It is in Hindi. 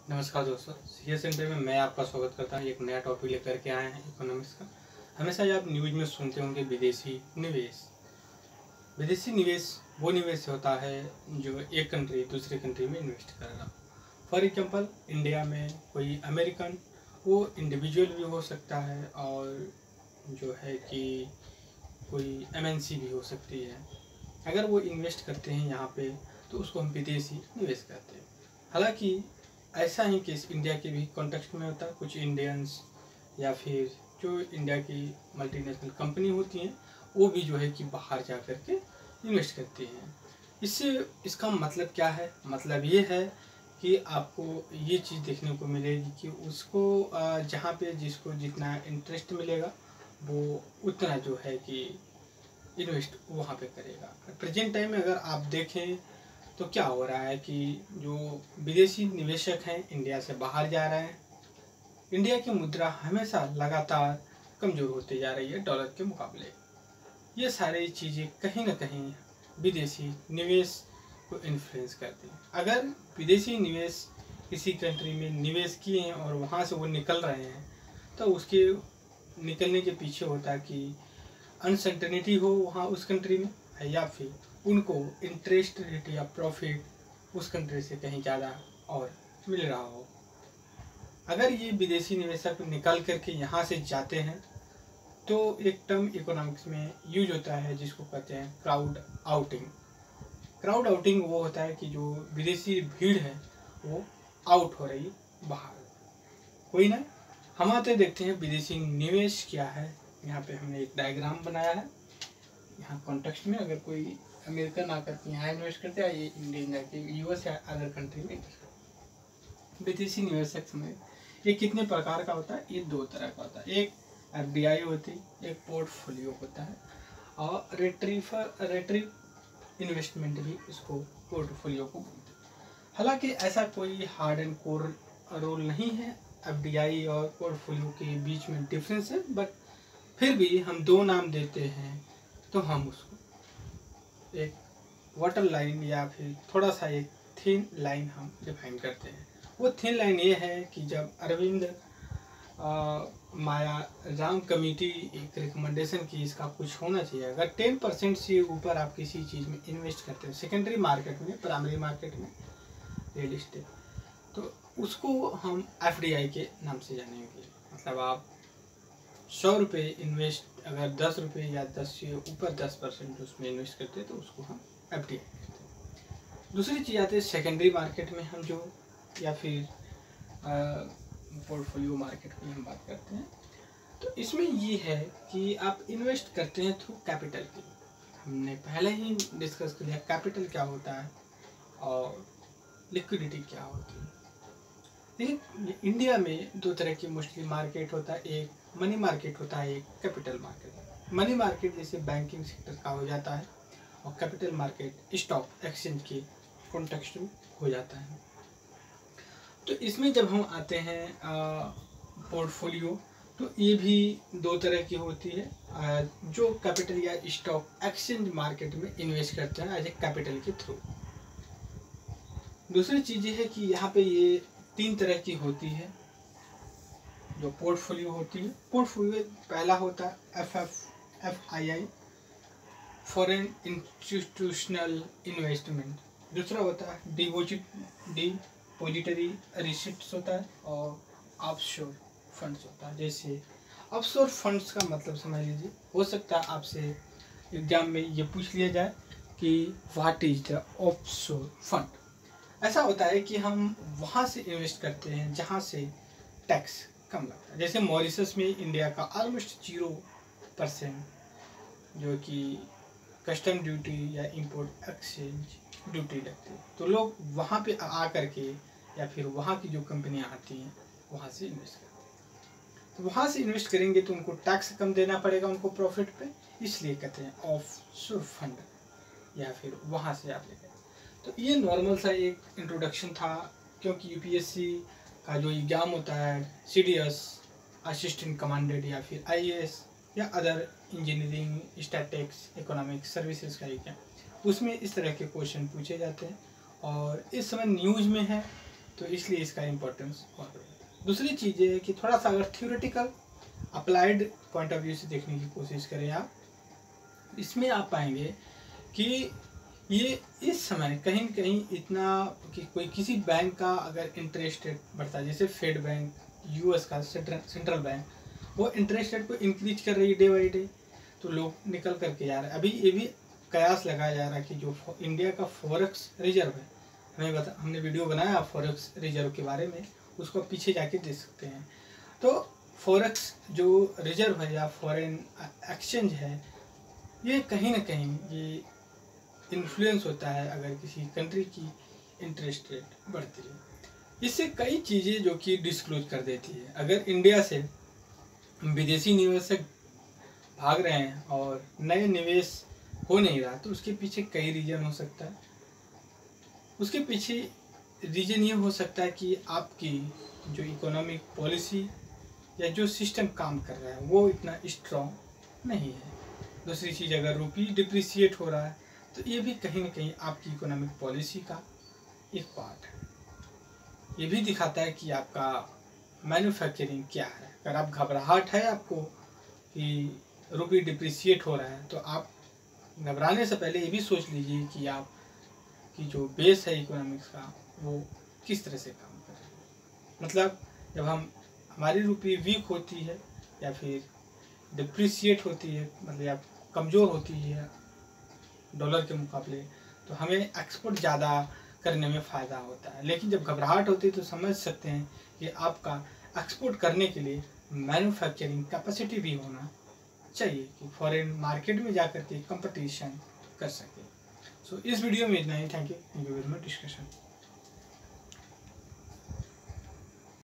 नमस्कार दोस्तों, सीए सेंटर में मैं आपका स्वागत करता हूँ। एक नया टॉपिक लेकर के आए हैं इकोनॉमिक्स का। हमेशा आप न्यूज़ में सुनते होंगे विदेशी निवेश। विदेशी निवेश वो निवेश होता है जो एक कंट्री दूसरे कंट्री में इन्वेस्ट कर रहा हो। फॉर एग्जांपल इंडिया में कोई अमेरिकन, वो इंडिविजुअल भी हो सकता है और जो है कि कोई एमएनसी भी हो सकती है। अगर वो इन्वेस्ट करते हैं यहाँ पे तो उसको हम विदेशी निवेश कहते हैं। हालांकि ऐसा ही केस इंडिया के भी कॉन्टेक्स्ट में होता है। कुछ इंडियंस या फिर जो इंडिया की मल्टीनेशनल कंपनी होती हैं वो भी जो है कि बाहर जा कर के इन्वेस्ट करती हैं। इससे इसका मतलब क्या है? मतलब ये है कि आपको ये चीज़ देखने को मिलेगी कि उसको जहाँ पे जिसको जितना इंटरेस्ट मिलेगा वो उतना जो है कि इन्वेस्ट वहाँ पे करेगा। प्रेजेंट टाइम में अगर आप देखें तो क्या हो रहा है कि जो विदेशी निवेशक हैं इंडिया से बाहर जा रहे हैं। इंडिया की मुद्रा हमेशा लगातार कमज़ोर होती जा रही है डॉलर के मुकाबले। ये सारी चीज़ें कहीं ना कहीं विदेशी निवेश को इन्फ्लुएंस करती हैं। अगर विदेशी निवेश किसी कंट्री में निवेश किए हैं और वहाँ से वो निकल रहे हैं तो उसके निकलने के पीछे होता है कि अनसर्टेनिटी हो वहाँ उस कंट्री में, या फिर उनको इंटरेस्ट रेट या प्रॉफिट उस कंट्री से कहीं ज़्यादा और मिल रहा हो। अगर ये विदेशी निवेशक निकल करके यहाँ से जाते हैं तो एक टर्म इकोनॉमिक्स में यूज होता है जिसको कहते हैं क्राउड आउटिंग। क्राउड आउटिंग वो होता है कि जो विदेशी भीड़ है वो आउट हो रही है बाहर। कोई ना, हम आते देखते हैं विदेशी निवेश क्या है। यहाँ पे हमने एक डायग्राम बनाया है। यहाँ कॉन्टेक्स्ट में अगर कोई अमेरिकन आकर के यहाँ इन्वेस्ट करते हैं, ये इंडियन जाके यूएस या अदर कंट्री में इन्वेस्ट करते हैं। विदेशी निवेशक समय ये कितने प्रकार का होता है? ये दो तरह का होता है। एक एफडीआई होती है, एक पोर्टफोलियो होता है, और रेट्रीव इन्वेस्टमेंट भी इसको पोर्टफोलियो को बोलते हैं। हालांकि ऐसा कोई हार्ड एंड कोर रोल नहीं है एफडीआई और पोर्टफोलियो के बीच में डिफरेंस है, बट फिर भी हम दो नाम देते हैं तो हम उसको एक वाटर लाइन या फिर थोड़ा सा एक थिन लाइन हम डिफाइन करते हैं। वो थिन लाइन ये है कि जब अरविंद माया राम कमेटी एक रिकमेंडेशन की इसका कुछ होना चाहिए। अगर 10% से ऊपर आप किसी चीज़ में इन्वेस्ट करते हैं, सेकेंडरी मार्केट में, प्राइमरी मार्केट में, रियल एस्टेट, तो उसको हम एफडीआई के नाम से जानेंगे। मतलब आप 100 रुपये इन्वेस्ट, अगर 10 रुपये या 10 से ऊपर 10% उसमें इन्वेस्ट करते हैं तो उसको हम एफडीआई कहते हैं। दूसरी चीज़ आती है सेकेंडरी मार्केट में हम जो, या फिर पोर्टफोलियो मार्केट की हम बात करते हैं। तो इसमें ये है कि आप इन्वेस्ट करते हैं थ्रू कैपिटल की। हमने पहले ही डिस्कस कर लिया कैपिटल क्या होता है और लिक्विडिटी क्या होती है। लेकिन इंडिया में दो तरह की मोस्टली मार्केट होता है, एक मनी मार्केट होता है, एक कैपिटल मार्केट। मनी मार्केट जैसे बैंकिंग सेक्टर का हो जाता है, और कैपिटल मार्केट स्टॉक एक्सचेंज के कॉन्टेक्स्ट में हो जाता है। तो इसमें जब हम आते हैं पोर्टफोलियो, तो ये भी दो तरह की होती है। जो कैपिटल या स्टॉक एक्सचेंज मार्केट में इन्वेस्ट करते हैं एज ए कैपिटल के थ्रू। दूसरी चीज़ ये है कि यहाँ पे ये तीन तरह की होती है जो पोर्टफोलियो होती है। पोर्टफोलियो पहला होता है FII, फॉरेन इंस्टीट्यूशनल इन्वेस्टमेंट। दूसरा होता है डिपॉजिटरी रिसिप्ट्स होता है, और ऑफशोर फंड्स होता है। जैसे ऑफशोर फंड्स का मतलब समझ लीजिए, हो सकता है आपसे एग्जाम में ये पूछ लिया जाए कि what is the offshore fund. ऐसा होता है कि हम वहाँ से इन्वेस्ट करते हैं जहाँ से टैक्स कम लगता है। जैसे मॉरिशस में इंडिया का ऑलमोस्ट 0% जो कि कस्टम ड्यूटी या इंपोर्ट एक्सचेंज ड्यूटी लगती है, तो लोग वहाँ पे आ करके या फिर वहाँ की जो कंपनियाँ आती हैं वहाँ से इन्वेस्ट करते हैं। तो वहाँ से इन्वेस्ट करेंगे तो उनको टैक्स कम देना पड़ेगा उनको प्रॉफिट पे, इसलिए कहते हैं ऑफशोर फंड, या फिर वहाँ से आप लेकर। तो ये नॉर्मल सा एक इंट्रोडक्शन था, क्योंकि यूपीएससी का जो एग्ज़ाम होता है CDS असिस्टेंट कमांडेंट या फिर IAS या other engineering, statics, economics, services का एग्जाम, उसमें इस तरह के क्वेश्चन पूछे जाते हैं। और इस समय न्यूज़ में है तो इसलिए इसका इम्पोर्टेंस और बढ़ेगा। दूसरी चीज़ ये है कि थोड़ा सा अगर theoretical applied point of view से देखने की कोशिश करें आप, इसमें आप पाएंगे कि ये इस समय कहीं न कहीं इतना कि कोई किसी बैंक का अगर इंटरेस्ट रेट बढ़ता है, जैसे फेड बैंक, यूएस का सेंट्रल बैंक, वो इंटरेस्ट रेट को इंक्रीज कर रही है डे बाई डे, तो लोग निकल करके जा रहे हैं। अभी ये भी कयास लगाया जा रहा है कि जो इंडिया का फॉरेक्स रिजर्व है, हमने वीडियो बनाया फॉरेक्स रिजर्व के बारे में, उसको पीछे जाके देख सकते हैं। तो फॉरेक्स जो रिजर्व है या फॉरेन एक्सचेंज है, ये कहीं ना कहीं ये इन्फ्लुएंस होता है अगर किसी कंट्री की इंटरेस्ट रेट बढ़ती है। इससे कई चीज़ें जो कि डिस्क्लोज कर देती है। अगर इंडिया से विदेशी निवेशक भाग रहे हैं और नए निवेश हो नहीं रहा, तो उसके पीछे कई रीजन हो सकता है। उसके पीछे रीजन ये हो सकता है कि आपकी जो इकोनॉमिक पॉलिसी या जो सिस्टम काम कर रहा है वो इतना स्ट्रॉन्ग नहीं है। दूसरी चीज़, अगर रुपी डिप्रिसिएट हो रहा है, तो ये भी कहीं ना कहीं आपकी इकोनॉमिक पॉलिसी का एक पार्ट है। ये भी दिखाता है कि आपका मैन्युफैक्चरिंग क्या है। अगर आप घबराहट है आपको कि रुपी डिप्रिसिएट हो रहा है, तो आप घबराने से पहले ये भी सोच लीजिए कि आप की जो बेस है इकोनॉमिक्स का वो किस तरह से काम कर रहा है। मतलब जब हमारी रुपी वीक होती है या फिर डिप्रिसिएट होती है, मतलब या कमज़ोर होती है डॉलर के मुकाबले, तो हमें एक्सपोर्ट ज़्यादा करने में फ़ायदा होता है। लेकिन जब घबराहट होती है तो समझ सकते हैं कि आपका एक्सपोर्ट करने के लिए मैन्युफैक्चरिंग कैपेसिटी भी होना चाहिए कि फॉरेन मार्केट में जाकर के कंपटीशन कर सके। सो इस वीडियो में इतना ही। Thank you very much discussion.